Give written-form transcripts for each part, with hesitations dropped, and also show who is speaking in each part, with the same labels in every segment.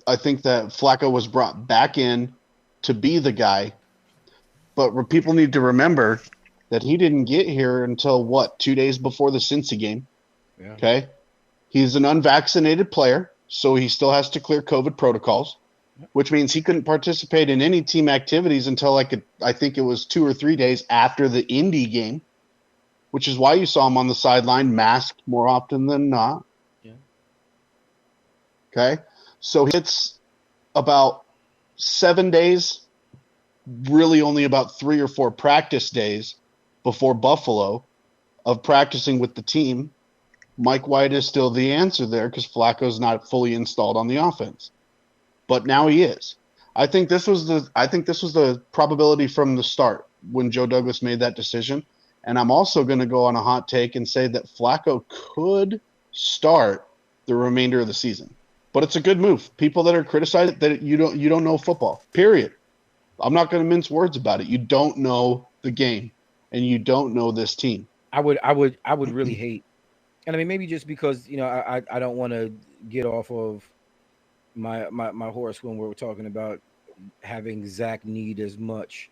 Speaker 1: I think that Flacco was brought back in to be the guy. But people need to remember that he didn't get here until, 2 days before the Cincy game.
Speaker 2: Yeah.
Speaker 1: Okay? He's an unvaccinated player, so he still has to clear COVID protocols, which means he couldn't participate in any team activities until I think it was 2 or 3 days after the Indy game, which is why you saw him on the sideline masked more often than not.
Speaker 2: Yeah.
Speaker 1: Okay? So it's about 7 days, really only about 3 or 4 practice days before Buffalo of practicing with the team. Mike White is still the answer there because Flacco's not fully installed on the offense. But now he is. I think this was the probability from the start when Joe Douglas made that decision. And I'm also going to go on a hot take and say that Flacco could start the remainder of the season. But it's a good move. People that are criticizing that you don't know football. Period. I'm not going to mince words about it. You don't know the game, and you don't know this team.
Speaker 2: I would really hate, and I mean maybe just because I don't want to get off of my horse when we're talking about having Zach need as much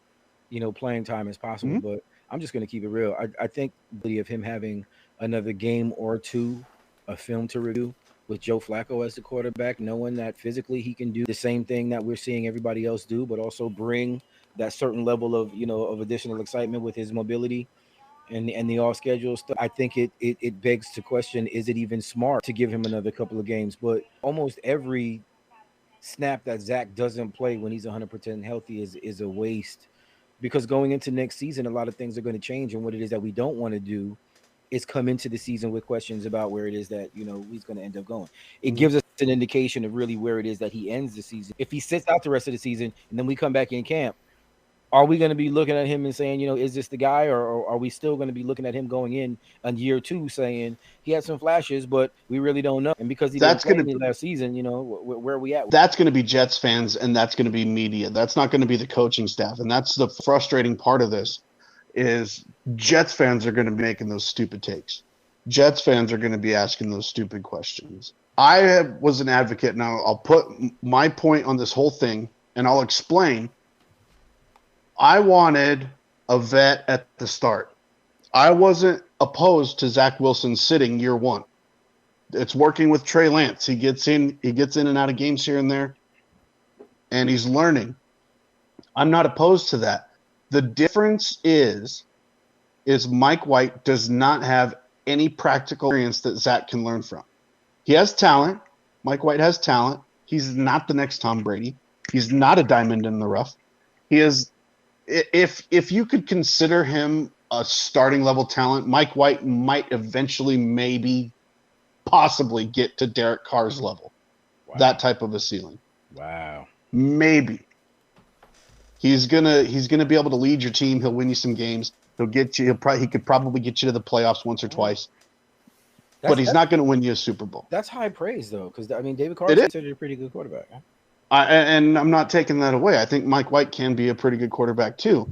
Speaker 2: playing time as possible, but I'm just going to keep it real. I think the of him having another game or two of film to review with Joe Flacco as the quarterback, knowing that physically he can do the same thing that we're seeing everybody else do, but also bring that certain level of of additional excitement with his mobility and the off schedule stuff. I think it begs to question, is it even smart to give him another couple of games? But almost every snap that Zach doesn't play when he's 100% healthy is a waste, because going into next season, a lot of things are going to change, and what it is that we don't want to do is come into the season with questions about where it is that he's going to end up going. It gives us an indication of really where it is that he ends the season. If he sits out the rest of the season and then we come back in camp, are we going to be looking at him and saying, is this the guy, or are we still going to be looking at him going in year 2 saying he had some flashes, but we really don't know? And because he didn't play any last season, where are we at?
Speaker 1: That's going to be Jets fans, and that's going to be media. That's not going to be the coaching staff, and that's the frustrating part of this. Is Jets fans are going to be making those stupid takes. Jets fans are going to be asking those stupid questions. I was an advocate. Now I'll put my point on this whole thing, and I'll explain. I wanted a vet at the start. I wasn't opposed to Zach Wilson sitting year 1. It's working with Trey Lance. He gets in and out of games here and there, and he's learning. I'm not opposed to that. The difference is Mike White does not have any practical experience that Zach can learn from. He has talent. Mike White has talent. He's not the next Tom Brady. He's not a diamond in the rough. He is, if you could consider him a starting level talent, Mike White might eventually maybe possibly get to Derek Carr's level. Wow. That type of a ceiling.
Speaker 2: Wow.
Speaker 1: Maybe. He's gonna be able to lead your team. He'll win you some games. He'll get you. He could probably get you to the playoffs once or twice. But he's not going to win you a Super Bowl.
Speaker 2: That's high praise, though, because David Carr is considered a pretty good quarterback. Huh?
Speaker 1: And I'm not taking that away. I think Mike White can be a pretty good quarterback too,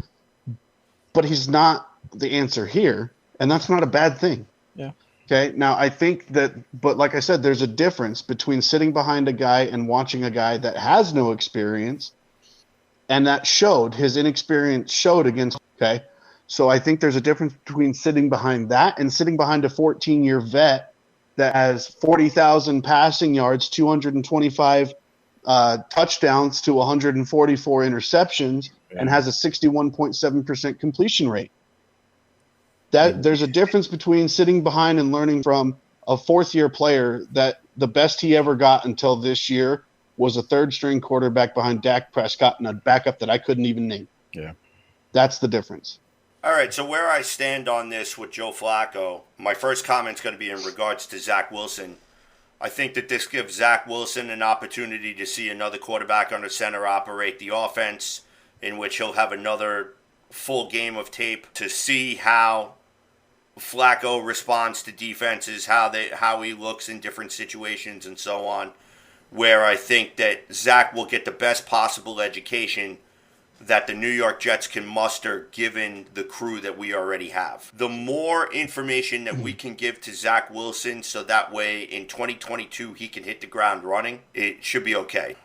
Speaker 1: but he's not the answer here, and that's not a bad thing.
Speaker 2: Yeah.
Speaker 1: Okay. Now I think but like I said, there's a difference between sitting behind a guy and watching a guy that has no experience. And that his inexperience showed against, okay? So I think there's a difference between sitting behind that and sitting behind a 14-year vet that has 40,000 passing yards, 225 touchdowns to 144 interceptions, and has a 61.7% completion rate. There's a difference between sitting behind and learning from a fourth-year player that the best he ever got until this year was a third-string quarterback behind Dak Prescott and a backup that I couldn't even name.
Speaker 2: Yeah.
Speaker 1: That's the difference.
Speaker 3: All right, so where I stand on this with Joe Flacco, my first comment is going to be in regards to Zach Wilson. I think that this gives Zach Wilson an opportunity to see another quarterback under center operate the offense, in which he'll have another full game of tape to see how Flacco responds to defenses, how he looks in different situations, and so on. Where I think that Zach will get the best possible education that the New York Jets can muster given the crew that we already have. The more information that we can give to Zach Wilson so that way in 2022 he can hit the ground running, it should be okay.